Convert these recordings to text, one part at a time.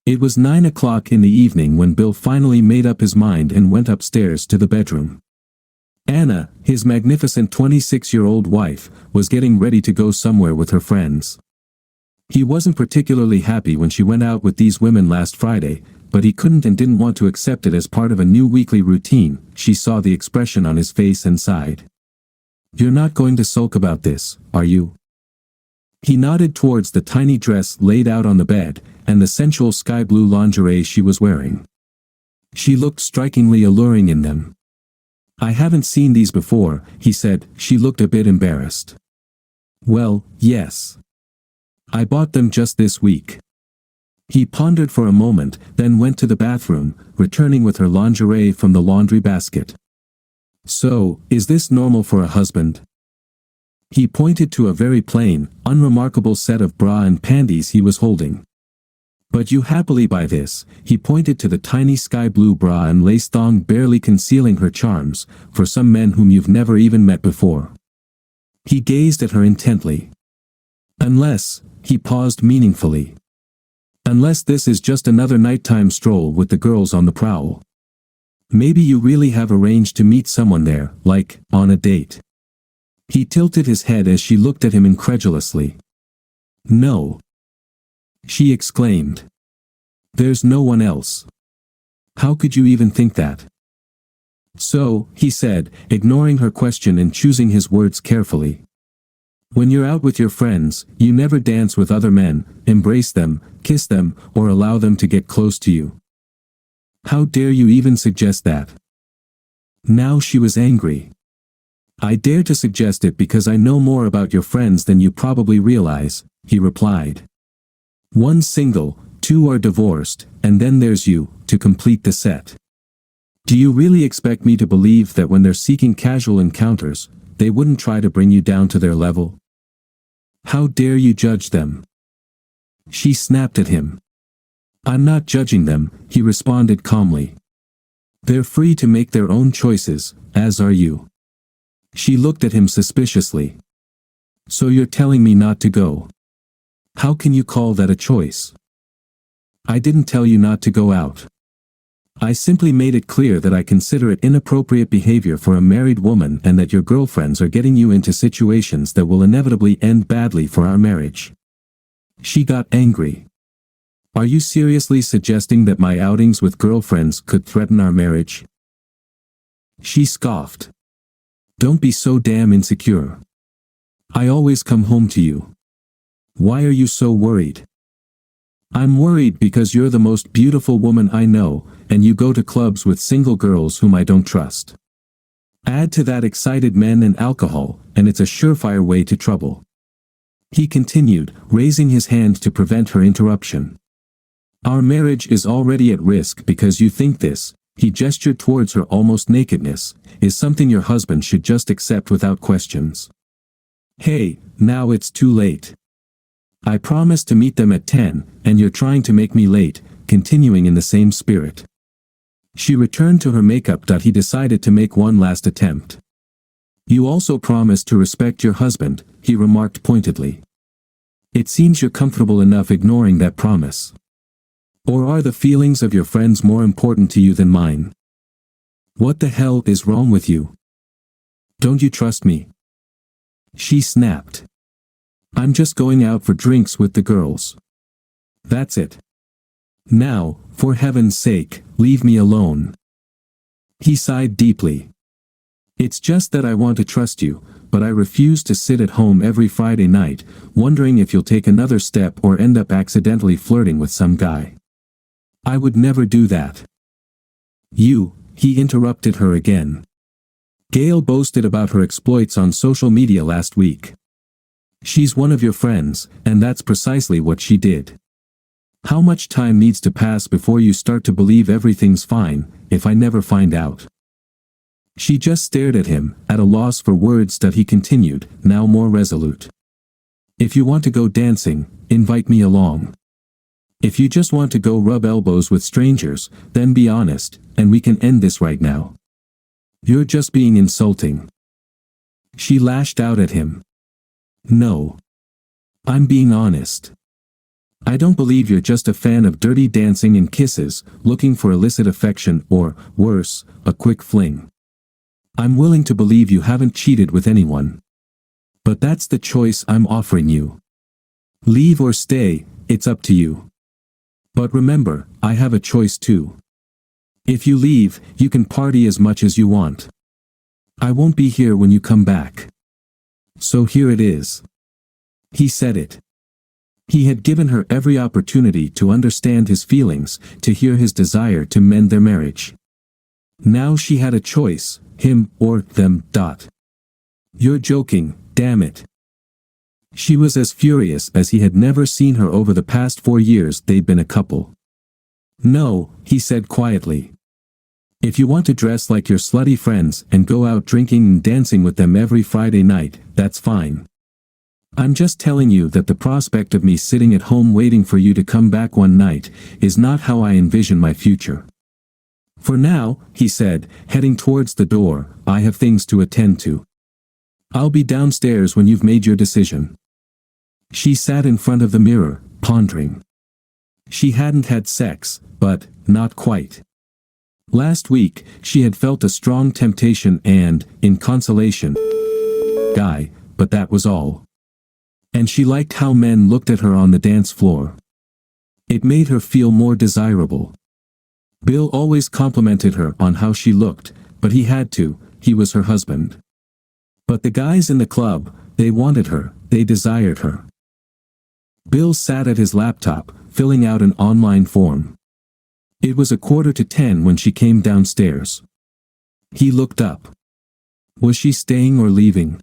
It was 9 o'clock in the evening when Bill finally made up his mind and went upstairs to the bedroom. Anna, his magnificent 26-year-old wife, was getting ready to go somewhere with her friends. He wasn't particularly happy when she went out with these women last Friday, but he couldn't and didn't want to accept it as part of a new weekly routine. She saw the expression on his face and sighed. "You're not going to sulk about this, are you?" He nodded towards the tiny dress laid out on the bed, and the sensual sky blue lingerie she was wearing. She looked strikingly alluring in them. "I haven't seen these before," he said. She looked a bit embarrassed. "Well, yes. I bought them just this week." He pondered for a moment, then went to the bathroom, returning with her lingerie from the laundry basket. "So, is this normal for a husband?" He pointed to a very plain, unremarkable set of bra and panties he was holding. "But you happily buy this." He pointed to the tiny sky blue bra and lace thong barely concealing her charms, "for some men whom you've never even met before." He gazed at her intently. "Unless," he paused meaningfully. "Unless this is just another nighttime stroll with the girls on the prowl. Maybe you really have arranged to meet someone there, like, on a date." He tilted his head as she looked at him incredulously. "No," she exclaimed. "There's no one else. How could you even think that?" "So," he said, ignoring her question and choosing his words carefully. "When you're out with your friends, you never dance with other men, embrace them, kiss them, or allow them to get close to you. How dare you even suggest that?" Now she was angry. "I dare to suggest it because I know more about your friends than you probably realize," he replied. "One's single, two are divorced, and then there's you, to complete the set. Do you really expect me to believe that when they're seeking casual encounters, they wouldn't try to bring you down to their level? How dare you judge them?" She snapped at him. "I'm not judging them," he responded calmly. "They're free to make their own choices, as are you." She looked at him suspiciously. "So you're telling me not to go? How can you call that a choice?" "I didn't tell you not to go out. I simply made it clear that I consider it inappropriate behavior for a married woman and that your girlfriends are getting you into situations that will inevitably end badly for our marriage." She got angry. "Are you seriously suggesting that my outings with girlfriends could threaten our marriage?" She scoffed. "Don't be so damn insecure. I always come home to you. Why are you so worried?" "I'm worried because you're the most beautiful woman I know, and you go to clubs with single girls whom I don't trust. Add to that excited men and alcohol, and it's a surefire way to trouble." He continued, raising his hand to prevent her interruption. "Our marriage is already at risk because you think this," he gestured towards her almost nakedness, "is something your husband should just accept without questions. Hey, now it's too late. I promised to meet them at 10, and you're trying to make me late," continuing in the same spirit. She returned to her makeup. He decided to make one last attempt. "You also promised to respect your husband," he remarked pointedly. "It seems you're comfortable enough ignoring that promise. Or are the feelings of your friends more important to you than mine? What the hell is wrong with you? Don't you trust me?" She snapped. "I'm just going out for drinks with the girls. That's it. Now, for heaven's sake, leave me alone." He sighed deeply. "It's just that I want to trust you, but I refuse to sit at home every Friday night, wondering if you'll take another step or end up accidentally flirting with some guy. I would never do that." "You," he interrupted her again. "Gail boasted about her exploits on social media last week. She's one of your friends, and that's precisely what she did. How much time needs to pass before you start to believe everything's fine, if I never find out?" She just stared at him, at a loss for words. He continued, now more resolute. "If you want to go dancing, invite me along. If you just want to go rub elbows with strangers, then be honest, and we can end this right now. You're just being insulting." She lashed out at him. "No. I'm being honest. I don't believe you're just a fan of dirty dancing and kisses, looking for illicit affection or, worse, a quick fling. I'm willing to believe you haven't cheated with anyone. But that's the choice I'm offering you. Leave or stay, it's up to you. But remember, I have a choice too. If you leave, you can party as much as you want. I won't be here when you come back. So here it is. He said it. He had given her every opportunity to understand his feelings, to hear his desire to mend their marriage. Now she had a choice, him or them. You're joking, damn it. She was as furious as he had never seen her over the past 4 years they'd been a couple. No, he said quietly. If you want to dress like your slutty friends and go out drinking and dancing with them every Friday night, that's fine. I'm just telling you that the prospect of me sitting at home waiting for you to come back one night is not how I envision my future. For now, he said, heading towards the door, I have things to attend to. I'll be downstairs when you've made your decision. She sat in front of the mirror, pondering. She hadn't had sex, but, not quite. Last week, she had felt a strong temptation and, in consolation, guy, but that was all. And she liked how men looked at her on the dance floor. It made her feel more desirable. Bill always complimented her on how she looked, but he had to, he was her husband. But the guys in the club, they wanted her, they desired her. Bill sat at his laptop, filling out an online form. It was 9:45 when she came downstairs. He looked up. Was she staying or leaving?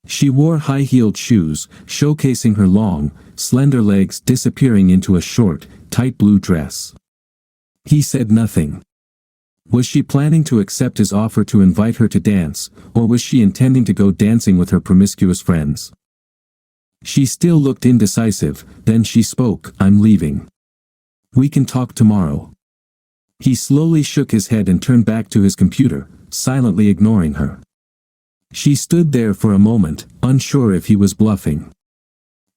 She wore high-heeled shoes, showcasing her long, slender legs disappearing into a short, tight blue dress. He said nothing. Was she planning to accept his offer to invite her to dance, or was she intending to go dancing with her promiscuous friends? She still looked indecisive, then she spoke, I'm leaving. We can talk tomorrow. He slowly shook his head and turned back to his computer, silently ignoring her. She stood there for a moment, unsure if he was bluffing.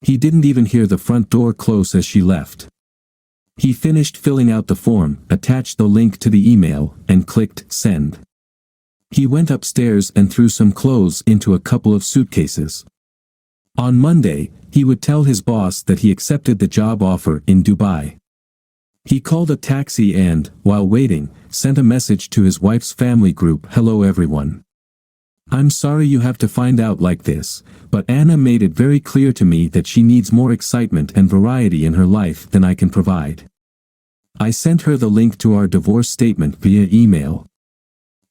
He didn't even hear the front door close as she left. He finished filling out the form, attached the link to the email, and clicked send. He went upstairs and threw some clothes into a couple of suitcases. On Monday, he would tell his boss that he accepted the job offer in Dubai. He called a taxi and, while waiting, sent a message to his wife's family group, hello everyone. I'm sorry you have to find out like this, but Anna made it very clear to me that she needs more excitement and variety in her life than I can provide. I sent her the link to our divorce statement via email.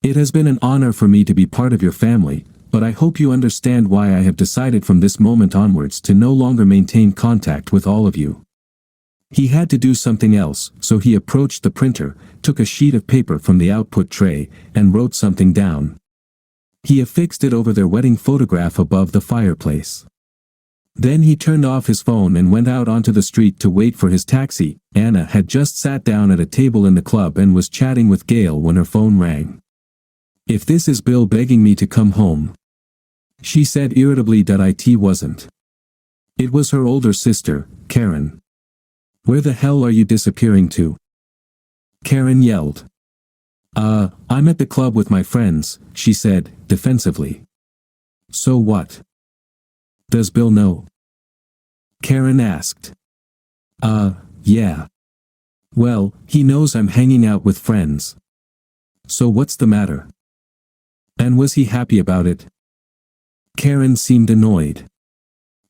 It has been an honor for me to be part of your family, but I hope you understand why I have decided from this moment onwards to no longer maintain contact with all of you. He had to do something else, so he approached the printer, took a sheet of paper from the output tray, and wrote something down. He affixed it over their wedding photograph above the fireplace. Then he turned off his phone and went out onto the street to wait for his taxi. Anna had just sat down at a table in the club and was chatting with Gail when her phone rang. If this is Bill begging me to come home, she said irritably that it wasn't. It was her older sister, Karen. Where the hell are you disappearing to? Karen yelled. I'm at the club with my friends, she said, defensively. So what? Does Bill know? Karen asked. Yeah. Well, he knows I'm hanging out with friends. So what's the matter? And was he happy about it? Karen seemed annoyed.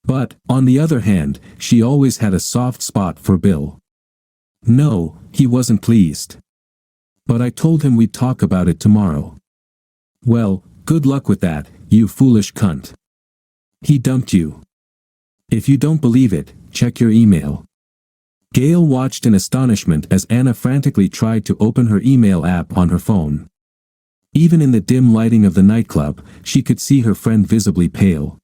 But, on the other hand, she always had a soft spot for Bill. No, he wasn't pleased. But I told him we'd talk about it tomorrow. Well, good luck with that, you foolish cunt. He dumped you. If you don't believe it, check your email. Gail watched in astonishment as Anna frantically tried to open her email app on her phone. Even in the dim lighting of the nightclub, she could see her friend visibly pale.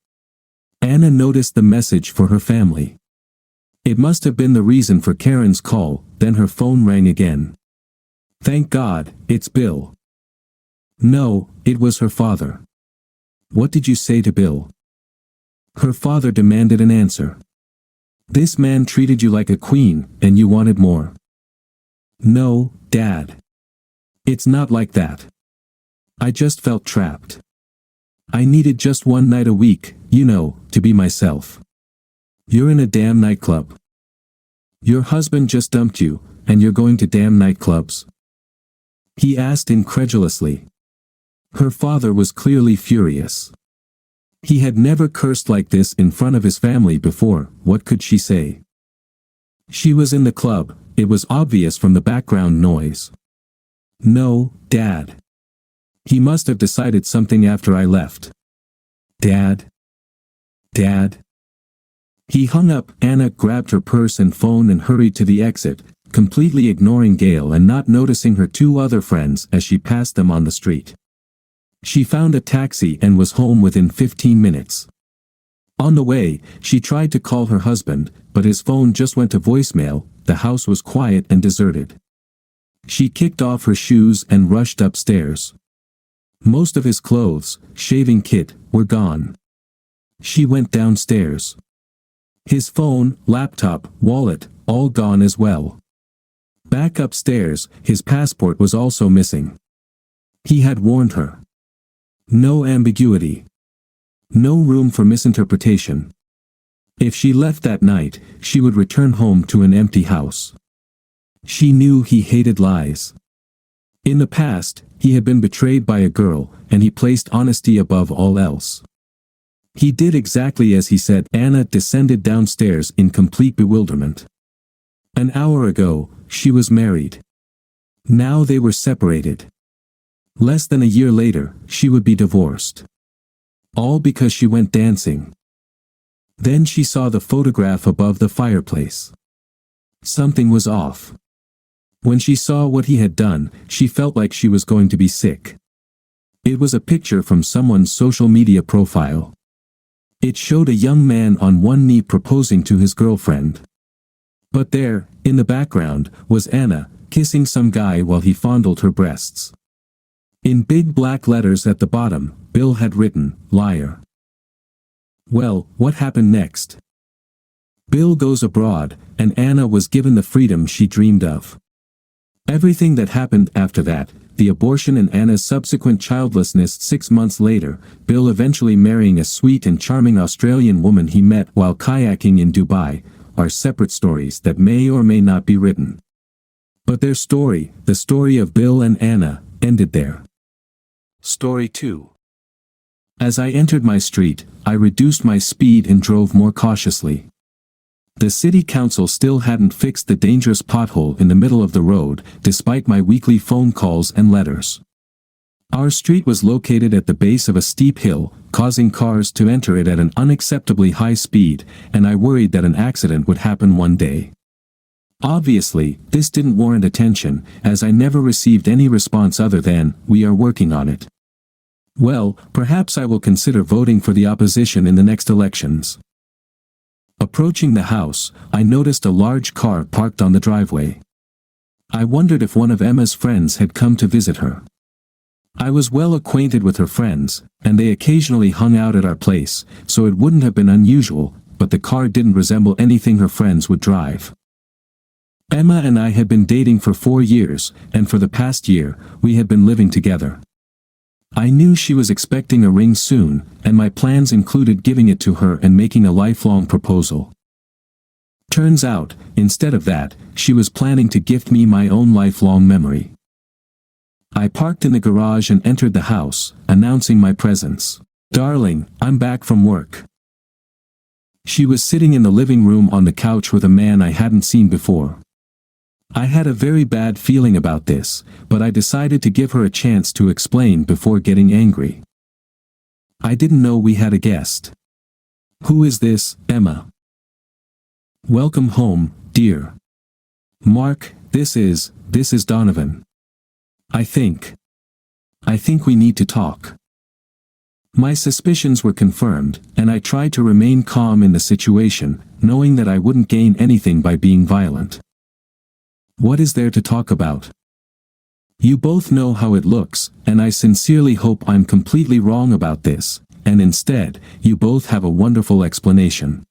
Anna noticed the message for her family. It must have been the reason for Karen's call, then her phone rang again. Thank God, it's Bill. No, it was her father. What did you say to Bill? Her father demanded an answer. This man treated you like a queen, and you wanted more. No, Dad. It's not like that. I just felt trapped. I needed just one night a week, to be myself. You're in a damn nightclub. Your husband just dumped you, and you're going to damn nightclubs? He asked incredulously. Her father was clearly furious. He had never cursed like this in front of his family before. What could she say? She was in the club, it was obvious from the background noise. No, Dad. He must have decided something after I left. Dad? Dad? He hung up. Anna grabbed her purse and phone and hurried to the exit, completely ignoring Gail and not noticing her two other friends as she passed them on the street. She found a taxi and was home within 15 minutes. On the way, she tried to call her husband, but his phone just went to voicemail. The house was quiet and deserted. She kicked off her shoes and rushed upstairs. Most of his clothes, shaving kit, were gone. She went downstairs. His phone, laptop, wallet, all gone as well. Back upstairs, his passport was also missing. He had warned her. No ambiguity. No room for misinterpretation. If she left that night, she would return home to an empty house. She knew he hated lies. In the past, he had been betrayed by a girl, and he placed honesty above all else. He did exactly as he said. Anna descended downstairs in complete bewilderment. An hour ago, she was married. Now they were separated. Less than a year later, she would be divorced. All because she went dancing. Then she saw the photograph above the fireplace. Something was off. When she saw what he had done, she felt like she was going to be sick. It was a picture from someone's social media profile. It showed a young man on one knee proposing to his girlfriend. But there, in the background, was Anna, kissing some guy while he fondled her breasts. In big black letters at the bottom, Bill had written, "Liar." Well, what happened next? Bill goes abroad, and Anna was given the freedom she dreamed of. Everything that happened after that, the abortion and Anna's subsequent childlessness 6 months later, Bill eventually marrying a sweet and charming Australian woman he met while kayaking in Dubai, are separate stories that may or may not be written. But their story, the story of Bill and Anna, ended there. Story 2. As I entered my street, I reduced my speed and drove more cautiously. The city council still hadn't fixed the dangerous pothole in the middle of the road, despite my weekly phone calls and letters. Our street was located at the base of a steep hill, causing cars to enter it at an unacceptably high speed, and I worried that an accident would happen one day. Obviously, this didn't warrant attention, as I never received any response other than, "We are working on it." Well, perhaps I will consider voting for the opposition in the next elections. Approaching the house, I noticed a large car parked on the driveway. I wondered if one of Emma's friends had come to visit her. I was well acquainted with her friends, and they occasionally hung out at our place, so it wouldn't have been unusual, but the car didn't resemble anything her friends would drive. Emma and I had been dating for 4 years, and for the past year, we had been living together. I knew she was expecting a ring soon, and my plans included giving it to her and making a lifelong proposal. Turns out, instead of that, she was planning to gift me my own lifelong memory. I parked in the garage and entered the house, announcing my presence. "Darling, I'm back from work." She was sitting in the living room on the couch with a man I hadn't seen before. I had a very bad feeling about this, but I decided to give her a chance to explain before getting angry. "I didn't know we had a guest." "Who is this, Emma?" "Welcome home, dear." "Mark, this is Donovan. I think we need to talk." My suspicions were confirmed, and I tried to remain calm in the situation, knowing that I wouldn't gain anything by being violent. "What is there to talk about? You both know how it looks, and I sincerely hope I'm completely wrong about this, and instead, you both have a wonderful explanation."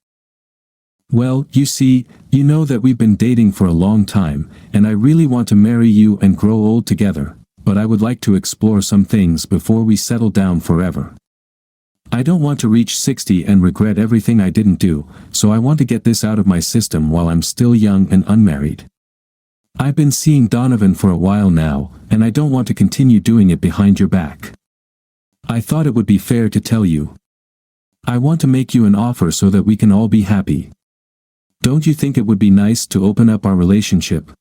Well, you see, you know that we've been dating for a long time, and I really want to marry you and grow old together, but I would like to explore some things before we settle down forever. I don't want to reach 60 and regret everything I didn't do, so I want to get this out of my system while I'm still young and unmarried. I've been seeing Donovan for a while now, and I don't want to continue doing it behind your back. I thought it would be fair to tell you. I want to make you an offer so that we can all be happy. Don't you think it would be nice to open up our relationship?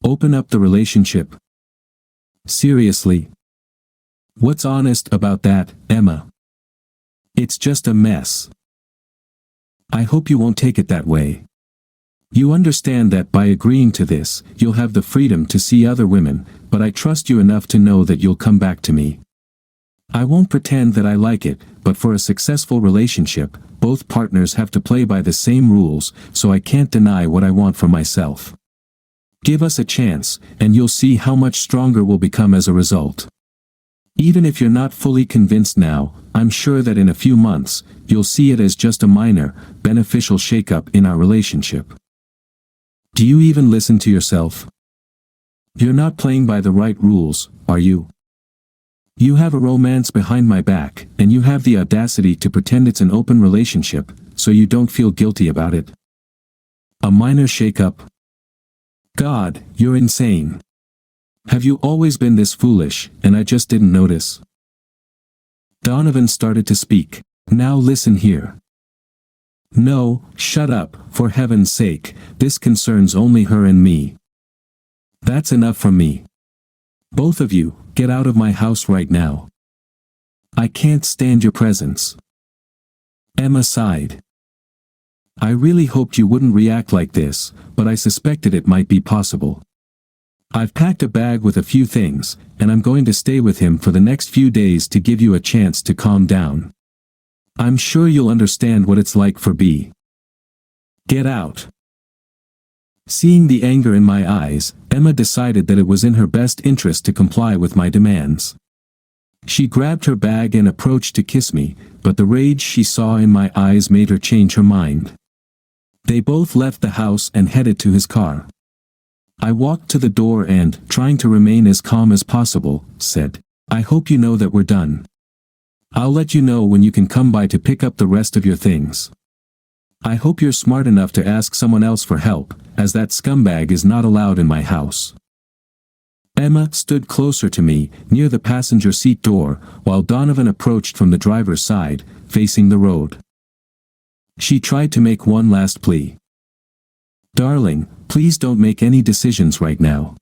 Open up the relationship? Seriously? What's honest about that, Emma? It's just a mess. I hope you won't take it that way. You understand that by agreeing to this, you'll have the freedom to see other women, but I trust you enough to know that you'll come back to me. I won't pretend that I like it, but for a successful relationship, both partners have to play by the same rules, so I can't deny what I want for myself. Give us a chance, and you'll see how much stronger we'll become as a result. Even if you're not fully convinced now, I'm sure that in a few months, you'll see it as just a minor, beneficial shakeup in our relationship. Do you even listen to yourself? You're not playing by the right rules, are you? You have a romance behind my back, and you have the audacity to pretend it's an open relationship, so you don't feel guilty about it. A minor shakeup? God, you're insane. Have you always been this foolish, and I just didn't notice? Donovan started to speak. Now listen here. No, shut up, for heaven's sake, this concerns only her and me. That's enough from me. Both of you, get out of my house right now. I can't stand your presence. Emma sighed. I really hoped you wouldn't react like this, but I suspected it might be possible. I've packed a bag with a few things, and I'm going to stay with him for the next few days to give you a chance to calm down. I'm sure you'll understand what it's like for B. Get out. Seeing the anger in my eyes, Emma decided that it was in her best interest to comply with my demands. She grabbed her bag and approached to kiss me, but the rage she saw in my eyes made her change her mind. They both left the house and headed to his car. I walked to the door and, trying to remain as calm as possible, said, I hope you know that we're done. I'll let you know when you can come by to pick up the rest of your things. I hope you're smart enough to ask someone else for help, as that scumbag is not allowed in my house. Emma stood closer to me, near the passenger seat door, while Donovan approached from the driver's side, facing the road. She tried to make one last plea. Darling, please don't make any decisions right now.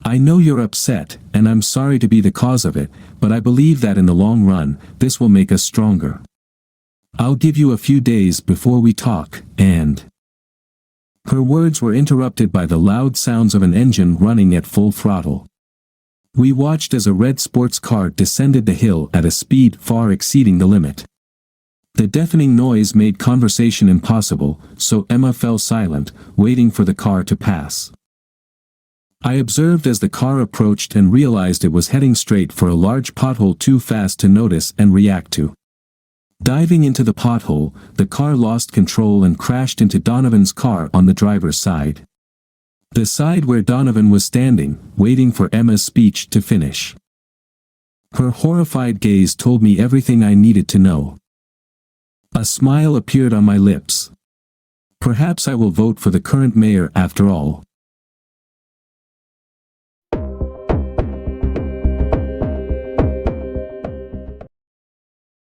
I know you're upset, and I'm sorry to be the cause of it, but I believe that in the long run, this will make us stronger. I'll give you a few days before we talk, and... Her words were interrupted by the loud sounds of an engine running at full throttle. We watched as a red sports car descended the hill at a speed far exceeding the limit. The deafening noise made conversation impossible, so Emma fell silent, waiting for the car to pass. I observed as the car approached and realized it was heading straight for a large pothole too fast to notice and react to. Diving into the pothole, the car lost control and crashed into Donovan's car on the driver's side. The side where Donovan was standing, waiting for Emma's speech to finish. Her horrified gaze told me everything I needed to know. A smile appeared on my lips. Perhaps I will vote for the current mayor after all.